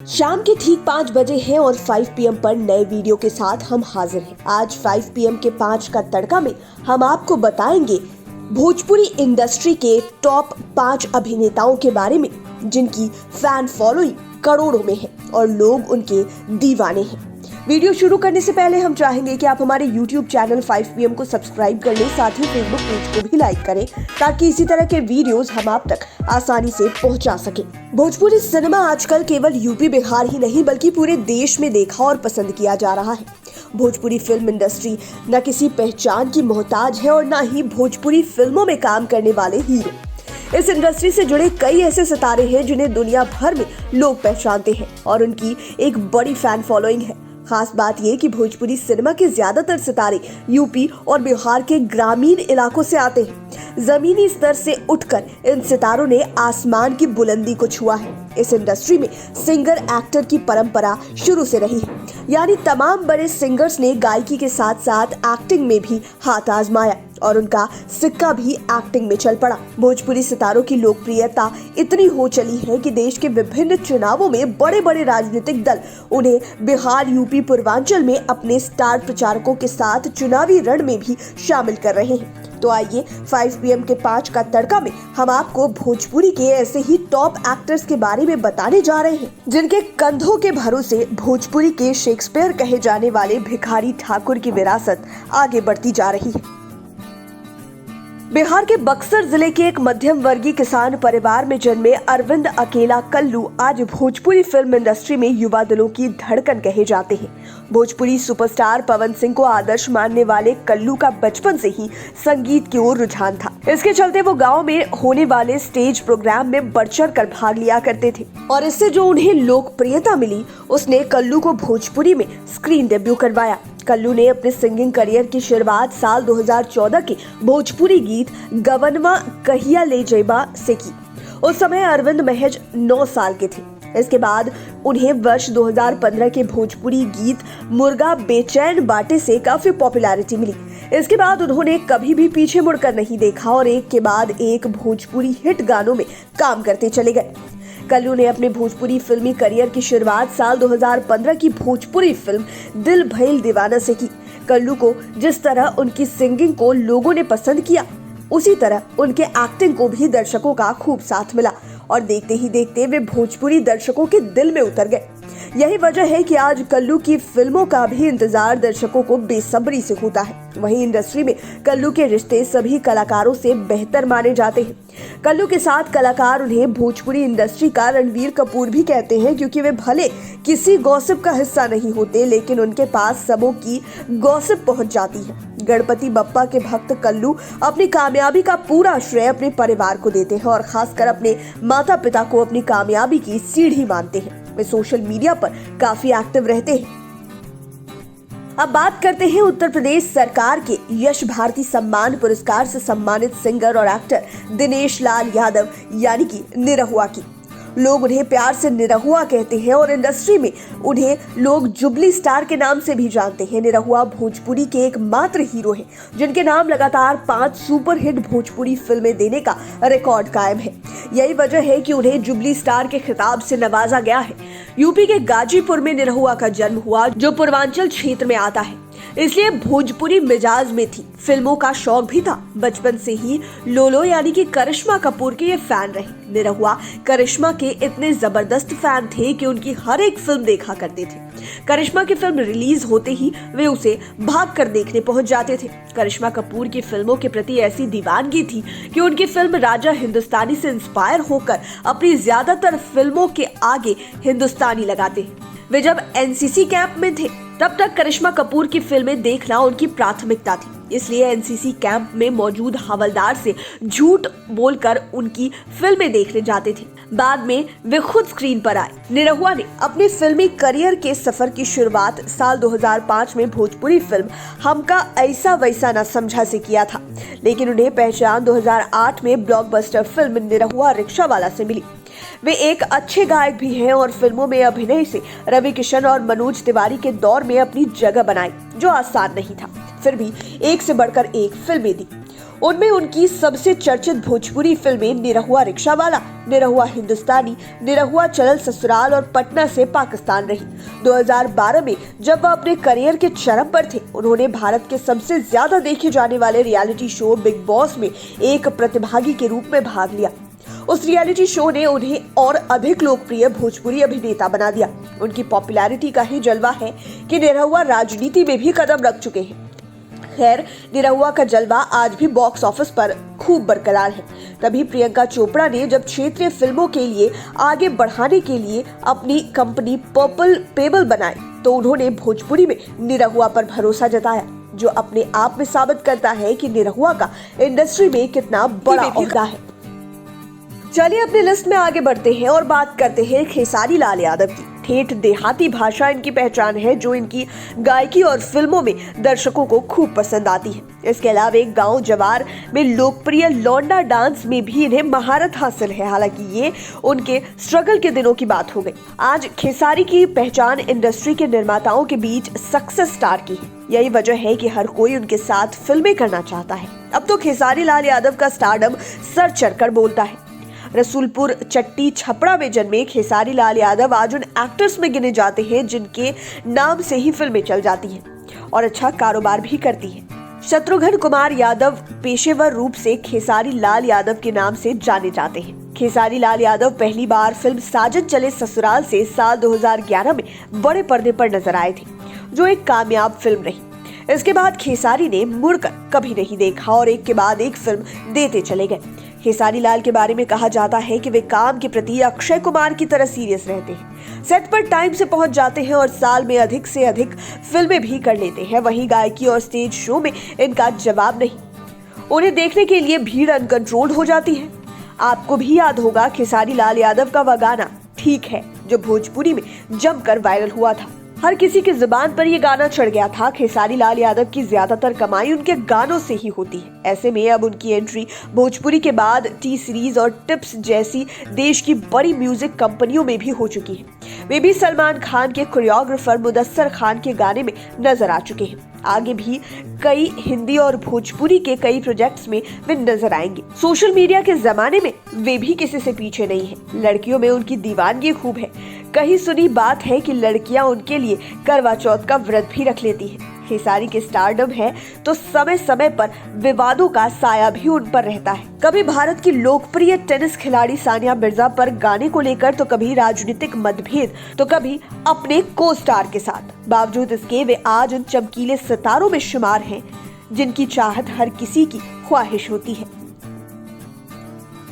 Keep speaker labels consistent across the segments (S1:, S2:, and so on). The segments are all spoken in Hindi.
S1: शाम के ठीक 5 बजे हैं और 5 PM पर नए वीडियो के साथ हम हाजिर हैं। आज 5 PM के 5 का तड़का में हम आपको बताएंगे भोजपुरी इंडस्ट्री के टॉप 5 अभिनेताओं के बारे में जिनकी फैन फॉलोइंग करोड़ों में है और लोग उनके दीवाने हैं। वीडियो शुरू करने से पहले हम चाहेंगे कि आप हमारे YouTube चैनल 5 PM को सब्सक्राइब कर लें, साथ ही फेसबुक पेज को भी लाइक करें ताकि इसी तरह के वीडियोस हम आप तक आसानी से पहुंचा सकें। भोजपुरी सिनेमा आजकल केवल यूपी बिहार ही नहीं बल्कि पूरे देश में देखा और पसंद किया जा रहा है। भोजपुरी फिल्म इंडस्ट्री न किसी पहचान की मोहताज है और न ही भोजपुरी फिल्मों में काम करने वाले हीरो। इस इंडस्ट्री से जुड़े कई ऐसे सितारे हैं जिन्हें दुनिया भर में लोग पहचानते हैं और उनकी एक बड़ी फैन फॉलोइंग है। खास बात यह कि भोजपुरी सिनेमा के ज्यादातर सितारे यूपी और बिहार के ग्रामीण इलाकों से आते हैं। जमीनी स्तर से उठकर इन सितारों ने आसमान की बुलंदी को छुआ है। इस इंडस्ट्री में सिंगर एक्टर की परंपरा शुरू से रही है, यानी तमाम बड़े सिंगर्स ने गायकी के साथ साथ एक्टिंग में भी हाथ आजमाया और उनका सिक्का भी एक्टिंग में चल पड़ा। भोजपुरी सितारों की लोकप्रियता इतनी हो चली है कि देश के विभिन्न चुनावों में बड़े बड़े राजनीतिक दल उन्हें बिहार, यूपी, पूर्वांचल में अपने स्टार प्रचारकों के साथ चुनावी रण में भी शामिल कर रहे हैं। तो आइए 5 PM के 5 का तड़का में हम आपको भोजपुरी के ऐसे ही टॉप एक्टर्स के बारे में बताने जा रहे हैं जिनके कंधों के भरोसे भोजपुरी के शेक्सपियर कहे जाने वाले भिखारी ठाकुर की विरासत आगे बढ़ती जा रही है। बिहार के बक्सर जिले के एक मध्यम वर्गीय किसान परिवार में जन्मे अरविंद अकेला कल्लू आज भोजपुरी फिल्म इंडस्ट्री में युवा दिलों की धड़कन कहे जाते हैं। भोजपुरी सुपरस्टार पवन सिंह को आदर्श मानने वाले कल्लू का बचपन से ही संगीत की ओर रुझान था। इसके चलते वो गांव में होने वाले स्टेज प्रोग्राम में बढ़ चढ़ कर भाग लिया करते थे और इससे जो उन्हें लोकप्रियता मिली उसने कल्लू को भोजपुरी में स्क्रीन डेब्यू करवाया। कल्लू ने अपने सिंगिंग करियर की शुरुआत साल 2014 के भोजपुरी गीत गवनवा कहिया ले जैबा से की। उस समय अरविंद महज 9 साल के थे। इसके बाद उन्हें वर्ष 2015 के भोजपुरी गीत मुर्गा बेचैन बाटे से काफी पॉपुलैरिटी मिली। इसके बाद उन्होंने कभी भी पीछे मुड़कर नहीं देखा और एक के बाद एक भोजपुरी हिट गानों में काम करते चले गए। कल्लू ने अपने भोजपुरी फिल्मी करियर की शुरुआत साल 2015 की भोजपुरी फिल्म दिल भइल दीवाना से की। कल्लू को जिस तरह उनकी सिंगिंग को लोगों ने पसंद किया उसी तरह उनके एक्टिंग को भी दर्शकों का खूब साथ मिला और देखते ही देखते वे भोजपुरी दर्शकों के दिल में उतर गए। यही वजह है कि आज कल्लू की फिल्मों का भी इंतजार दर्शकों को बेसब्री से होता है। वहीं इंडस्ट्री में कल्लू के रिश्ते सभी कलाकारों से बेहतर माने जाते हैं। कल्लू के साथ कलाकार उन्हें भोजपुरी इंडस्ट्री का रणवीर कपूर भी कहते हैं क्योंकि वे भले किसी गॉसिप का हिस्सा नहीं होते लेकिन उनके पास सबों की गॉसिप पहुंच जाती है। गणपति बप्पा के भक्त कल्लू अपनी कामयाबी का पूरा श्रेय अपने परिवार को देते हैं और खासकर अपने माता पिता को अपनी कामयाबी की सीढ़ी मानते हैं। वे सोशल मीडिया पर काफी एक्टिव रहते हैं। अब बात करते हैं उत्तर प्रदेश सरकार के यश भारती सम्मान पुरस्कार से सम्मानित सिंगर और एक्टर दिनेश लाल यादव यानी कि निरहुआ की। लोग उन्हें प्यार से निरहुआ कहते हैं और इंडस्ट्री में उन्हें लोग जुबली स्टार के नाम से भी जानते हैं। निरहुआ भोजपुरी के एकमात्र हीरो हैं जिनके नाम लगातार 5 सुपरहिट भोजपुरी फिल्में देने का रिकॉर्ड कायम है। यही वजह है कि उन्हें जुबली स्टार के खिताब से नवाजा गया है। यूपी के गाजीपुर में निरहुआ का जन्म हुआ जो पूर्वांचल क्षेत्र में आता है, इसलिए भोजपुरी मिजाज में थी। फिल्मों का शौक भी था। बचपन से ही लोलो यानी कि करिश्मा कपूर के ये फैन रहे। निरहुआ करिश्मा के इतने जबरदस्त फैन थे कि उनकी हर एक फिल्म देखा करते थे। करिश्मा की फिल्म रिलीज होते ही वे उसे भागकर देखने पहुंच जाते थे। करिश्मा कपूर की फिल्मों के प्रति ऐसी दीवानगी थी कि उनकी फिल्म राजा हिंदुस्तानी से इंस्पायर होकर अपनी ज्यादातर फिल्मों के आगे हिंदुस्तानी लगाते हैं। वे जब एनसीसी कैंप में थे तब तक करिश्मा कपूर की फिल्में देखना उनकी प्राथमिकता थी, इसलिए एनसीसी कैंप में मौजूद हवलदार से झूठ बोलकर उनकी फिल्में देखने जाते थे। बाद में वे खुद स्क्रीन पर आए। निरहुआ ने अपने फिल्मी करियर के सफर की शुरुआत साल 2005 में भोजपुरी फिल्म हमका ऐसा वैसा ना समझा से किया था, लेकिन उन्हें पहचान 2008 में ब्लॉकबस्टर फिल्म निरहुआ रिक्शा वाला से मिली। वे एक अच्छे गायक भी हैं और फिल्मों में अभिनय से रवि किशन और मनोज तिवारी के दौर में अपनी जगह बनाई, जो आसान नहीं था। फिर भी एक से बढ़कर एक फिल्में दी। उनमें उनकी सबसे चर्चित भोजपुरी फिल्में निरहुआ रिक्शावाला, निरहुआ हिंदुस्तानी, निरहुआ चलल ससुराल और पटना से पाकिस्तान रही। 2012 में जब वह अपने करियर के चरम पर थे, उन्होंने भारत के सबसे ज्यादा देखे जाने वाले रियलिटी शो बिग बॉस में एक प्रतिभागी के रूप में भाग लिया। उस रियलिटी शो ने उन्हें और अधिक लोकप्रिय भोजपुरी अभिनेता बना दिया। उनकी पॉपुलैरिटी का ही जलवा है कि निरहुआ राजनीति में भी कदम रख चुके हैं। खैर, निरहुआ का जलवा आज भी बॉक्स ऑफिस पर खूब बरकरार है। तभी प्रियंका चोपड़ा ने जब क्षेत्रीय फिल्मों के लिए आगे बढ़ाने के लिए अपनी कंपनी पर्पल पेबल बनाई, तो उन्होंने भोजपुरी में निरहुआ पर भरोसा जताया, जो अपने आप में साबित करता है कि निरहुआ का इंडस्ट्री में कितना बड़ा ओहदा है। चलिए अपनी लिस्ट में आगे बढ़ते हैं और बात करते हैं खेसारी लाल यादव की। ठेठ देहाती भाषा इनकी पहचान है, जो इनकी गायकी और फिल्मों में दर्शकों को खूब पसंद आती है। इसके अलावा एक गांव जवार में लोकप्रिय लौंडा डांस में भी इन्हें महारत हासिल है। हालांकि ये उनके स्ट्रगल के दिनों की बात हो गई। आज खेसारी की पहचान इंडस्ट्री के निर्माताओं के बीच सक्सेस स्टार की है। यही वजह है कि हर कोई उनके साथ फिल्में करना चाहता है। अब तो खेसारी लाल यादव का स्टारडम सर चढ़कर बोलता है। रसूलपुर चट्टी छपड़ा में जन्मे खेसारी लाल यादव आज उन एक्टर्स में गिने जाते हैं जिनके नाम से ही फिल्में चल जाती हैं और अच्छा कारोबार भी करती हैं। शत्रुघ्न कुमार यादव पेशेवर रूप से खेसारी लाल यादव के नाम से जाने जाते हैं। खेसारी लाल यादव पहली बार फिल्म साजन चले ससुराल से साल 2011 में बड़े पर्दे पर नजर आए थे, जो एक कामयाब फिल्म रही। इसके बाद खेसारी ने मुड़कर कभी नहीं देखा और एक के बाद एक फिल्म देते चले गए। खेसारी लाल के बारे में कहा जाता है कि वे काम के प्रति अक्षय कुमार की तरह सीरियस रहते हैं, सेट पर टाइम से पहुंच जाते हैं और साल में अधिक से अधिक फिल्में भी कर लेते हैं। वहीं गायकी और स्टेज शो में इनका जवाब नहीं, उन्हें देखने के लिए भीड़ अनकंट्रोल्ड हो जाती है। आपको भी याद होगा खेसारी लाल यादव का वह गाना ठीक है, जो भोजपुरी में जमकर वायरल हुआ था। हर किसी की जुबान पर ये गाना चढ़ गया था। खेसारी लाल यादव की ज्यादातर कमाई उनके गानों से ही होती है। ऐसे में अब उनकी एंट्री भोजपुरी के बाद टी सीरीज और टिप्स जैसी देश की बड़ी म्यूजिक कंपनियों में भी हो चुकी है। वे भी सलमान खान के कोरियोग्राफर मुदस्सर खान के गाने में नजर आ चुके हैं। आगे भी कई हिंदी और भोजपुरी के कई प्रोजेक्ट्स में वे नजर आएंगे। सोशल मीडिया के जमाने में वे भी किसी से पीछे नहीं है। लड़कियों में उनकी दीवानगी खूब है। कहीं सुनी बात है कि लड़कियां उनके लिए करवा चौथ का व्रत भी रख लेती हैं। खेसारी के स्टारडम है तो समय समय पर विवादों का साया भी उन पर रहता है। कभी भारत की लोकप्रिय टेनिस खिलाड़ी सानिया मिर्जा पर गाने को लेकर, तो कभी राजनीतिक मतभेद, तो कभी अपने को स्टार के साथ। बावजूद इसके वे आज उन चमकीले सितारों में शुमार हैं जिनकी चाहत हर किसी की ख्वाहिश होती है।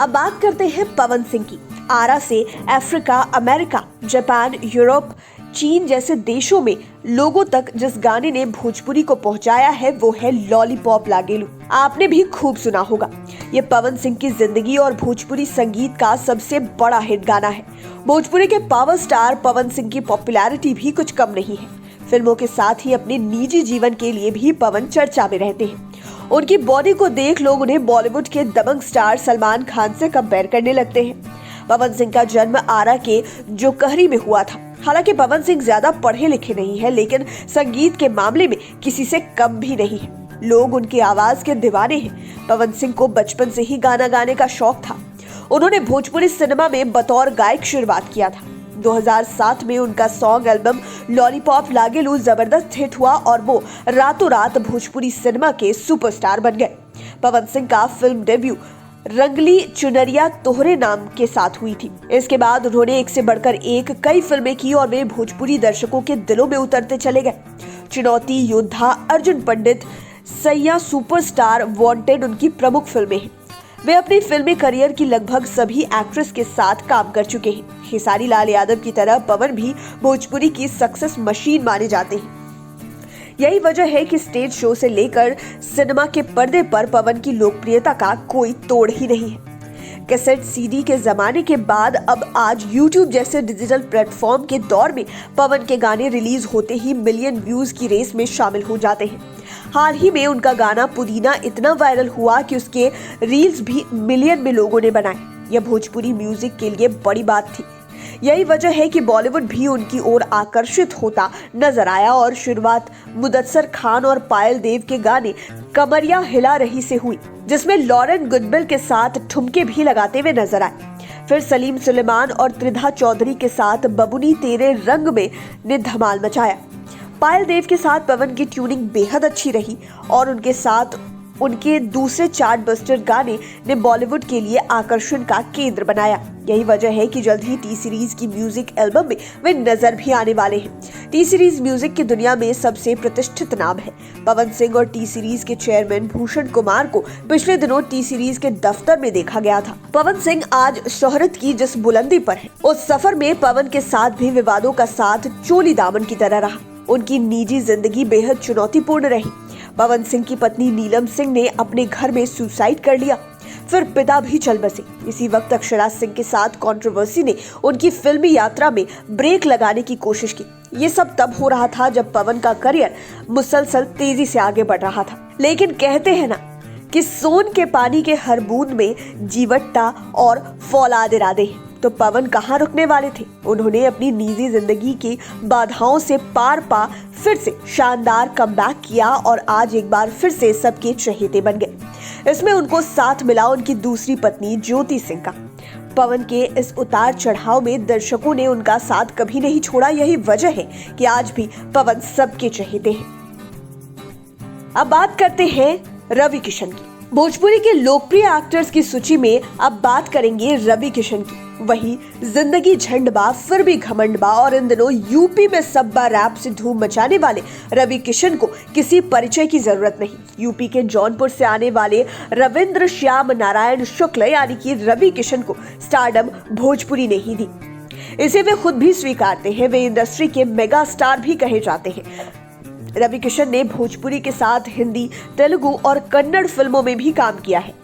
S1: अब बात करते हैं पवन सिंह की। आरा से अफ्रीका, अमेरिका, जापान, यूरोप, चीन जैसे देशों में लोगों तक जिस गाने ने भोजपुरी को पहुंचाया है वो है लॉलीपॉप लागेलू। आपने भी खूब सुना होगा। ये पवन सिंह की जिंदगी और भोजपुरी संगीत का सबसे बड़ा हिट गाना है। भोजपुरी के पावर स्टार पवन सिंह की पॉपुलैरिटी भी कुछ कम नहीं है। फिल्मों के साथ ही अपने निजी जीवन के लिए भी पवन चर्चा में रहते हैं। उनकी बॉडी को देख लोग उन्हें बॉलीवुड के दबंग स्टार सलमान खान से कंपेयर करने लगते हैं। पवन सिंह का जन्म आरा के जोकहरी में हुआ था। हालांकि पवन सिंह ज्यादा पढ़े लिखे नहीं है, लेकिन संगीत के मामले में किसी से कम भी नहीं है। लोग उनकी आवाज के दीवाने हैं। पवन सिंह को बचपन से ही गाना गाने का शौक था। उन्होंने भोजपुरी सिनेमा में बतौर गायक शुरुआत किया था। 2007 में उनका सॉन्ग एल्बम लॉलीपॉप लागेलू जबरदस्त हिट हुआ और वो रातों रात भोजपुरी सिनेमा के सुपरस्टार बन गए। पवन सिंह का फिल्म डेब्यू रंगली चुनरिया तोहरे नाम के साथ हुई थी। इसके बाद उन्होंने एक से बढ़कर एक कई फिल्में की और वे भोजपुरी दर्शकों के दिलों में उतरते चले गए। चुनौती, योद्धा, अर्जुन पंडित, सैया, सुपरस्टार, वांटेड उनकी प्रमुख फिल्में हैं। वे अपनी फिल्मी करियर की लगभग सभी एक्ट्रेस के साथ काम कर चुके हैं। खेसारी लाल यादव की तरह पवन भी भोजपुरी की सक्सेस मशीन माने जाते हैं। यही वजह है कि स्टेज शो से लेकर सिनेमा के पर्दे पर पवन की लोकप्रियता का कोई तोड़ ही नहीं है। कैसेट सीडी के जमाने के बाद अब आज यूट्यूब जैसे डिजिटल प्लेटफॉर्म के दौर में पवन के गाने रिलीज होते ही मिलियन व्यूज की रेस में शामिल हो जाते हैं। हाल ही में उनका गाना पुदीना इतना वायरल हुआ कि उसके रील्स भी मिलियन में लोगों ने बनाए। यह भोजपुरी म्यूजिक के लिए बड़ी बात थी। यही वजह है कि बॉलीवुड भी उनकी ओर आकर्षित होता नजर आया और शुरुआत मुदस्सर खान और पायल देव के गाने कमरिया हिला रही से हुई, जिसमें लॉरेन गुडविल के साथ ठुमके भी लगाते हुए नजर आए। फिर सलीम सुलेमान और त्रिधा चौधरी के साथ बबुनी तेरे रंग में ने धमाल मचाया। पायल देव के साथ पवन की ट्यूनिंग बेहद अच्छी रही और उनके साथ उनके दूसरे चार्ट बस्टर गाने ने बॉलीवुड के लिए आकर्षण का केंद्र बनाया। यही वजह है कि जल्द ही टी सीरीज की म्यूजिक एल्बम में वे नजर भी आने वाले हैं। टी सीरीज म्यूजिक की दुनिया में सबसे प्रतिष्ठित नाम है। पवन सिंह और टी सीरीज के चेयरमैन भूषण कुमार को पिछले दिनों टी सीरीज के दफ्तर में देखा गया था। पवन सिंह आज शोहरत की जिस बुलंदी पर है, उस सफर में पवन के साथ भी विवादों का साथ चोली दामन की तरह रहा। उनकी निजी जिंदगी बेहद चुनौतीपूर्ण रही। पवन सिंह की पत्नी नीलम सिंह ने अपने घर में सुसाइड कर लिया, फिर पिता भी चल बसे। इसी वक्त अक्षरा सिंह के साथ कंट्रोवर्सी ने उनकी फिल्मी यात्रा में ब्रेक लगाने की कोशिश की। ये सब तब हो रहा था जब पवन का करियर मुसलसल तेजी से आगे बढ़ रहा था। लेकिन कहते हैं ना कि सोन के पानी के हर बूंद में जीवटता और फौलाद इरादे हैं। तो पवन कहाँ रुकने वाले थे। उन्होंने अपनी निजी जिंदगी की बाधाओं से पार पा फिर से शानदार कमबैक किया और आज एक बार फिर से सबके चहेते बन गए। इसमें उनको साथ मिला उनकी दूसरी पत्नी ज्योति सिंह का। पवन के इस उतार चढ़ाव में दर्शकों ने उनका साथ कभी नहीं छोड़ा। यही वजह है कि आज भी पवन सबके चहेते हैं। अब बात करते हैं रवि किशन की। भोजपुरी के लोकप्रिय एक्टर्स की सूची में अब बात करेंगे रवि किशन की। वही जिंदगी झंडबा फिर भी घमंडबा और इन दिनों यूपी में सब्बा रैप से धूम मचाने वाले रवि किशन को किसी परिचय की जरूरत नहीं। यूपी के जौनपुर से आने वाले रविंद्र श्याम नारायण शुक्ल यानी कि रवि किशन को स्टारडम भोजपुरी ने ही दी। इसे वे खुद भी स्वीकारते हैं। वे इंडस्ट्री के मेगा स्टार भी कहे जाते हैं। रवि किशन ने भोजपुरी के साथ हिंदी, तेलुगु और कन्नड़ फिल्मों में भी काम किया है।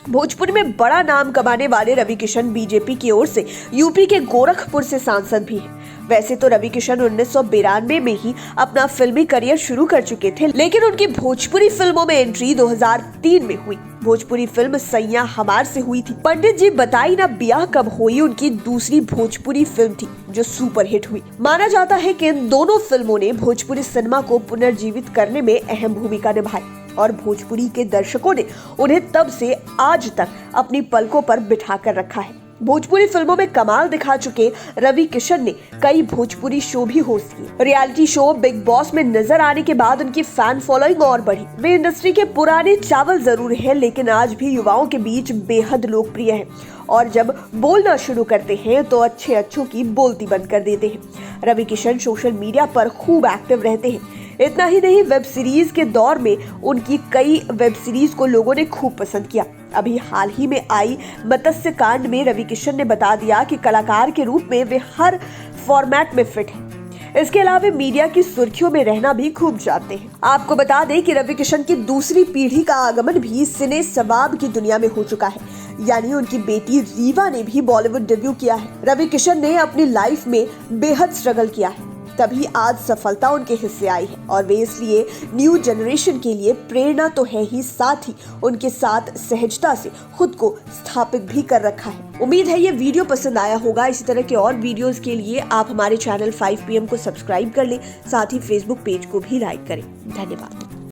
S1: भोजपुरी में बड़ा नाम कमाने वाले रवि किशन बीजेपी की ओर से यूपी के गोरखपुर से सांसद भी हैं। वैसे तो रवि किशन 1992 में ही अपना फिल्मी करियर शुरू कर चुके थे, लेकिन उनकी भोजपुरी फिल्मों में एंट्री 2003 में हुई। भोजपुरी फिल्म सैया हमार से हुई थी। पंडित जी बताई ना बियाह कब हुई उनकी दूसरी भोजपुरी फिल्म थी जो सुपर हिट हुई। माना जाता है कि इन दोनों फिल्मों ने भोजपुरी सिनेमा को पुनर्जीवित करने में अहम भूमिका निभाई और भोजपुरी के दर्शकों ने उन्हें तब से आज तक अपनी पलकों पर बिठा कर रखा है। भोजपुरी फिल्मों में कमाल दिखा चुके रवि किशन ने कई भोजपुरी शो भी होस्ट किए। रियलिटी शो बिग बॉस में नजर आने के बाद उनकी फैन फॉलोइंग और बढ़ी। वे इंडस्ट्री के पुराने चावल जरूर हैं, लेकिन आज भी युवाओं के बीच बेहद लोकप्रिय हैं और जब बोलना शुरू करते हैं तो अच्छे अच्छों की बोलती बंद कर देते हैं। रवि किशन सोशल मीडिया पर खूब एक्टिव रहते हैं। इतना ही नहीं, वेब सीरीज के दौर में उनकी कई वेब सीरीज को लोगों ने खूब पसंद किया। अभी हाल ही में आई मत्स्य कांड में रवि किशन ने बता दिया कि कलाकार के रूप में वे हर फॉर्मेट में फिट हैं। इसके अलावा मीडिया की सुर्खियों में रहना भी खूब चाहते हैं। आपको बता दें कि रवि किशन की दूसरी पीढ़ी का आगमन भी सिने सवाब की दुनिया में हो चुका है, यानी उनकी बेटी रीवा ने भी बॉलीवुड डेब्यू किया है। रवि किशन ने अपनी लाइफ में बेहद स्ट्रगल किया है, तभी आज सफलता उनके हिस्से आई है और वे इसलिए न्यू जनरेशन के लिए प्रेरणा तो है ही, साथ ही उनके साथ सहजता से खुद को स्थापित भी कर रखा है। उम्मीद है ये वीडियो पसंद आया होगा। इसी तरह के और वीडियोस के लिए आप हमारे चैनल 5 PM को सब्सक्राइब कर लें, साथ ही फेसबुक पेज को भी लाइक करें। धन्यवाद।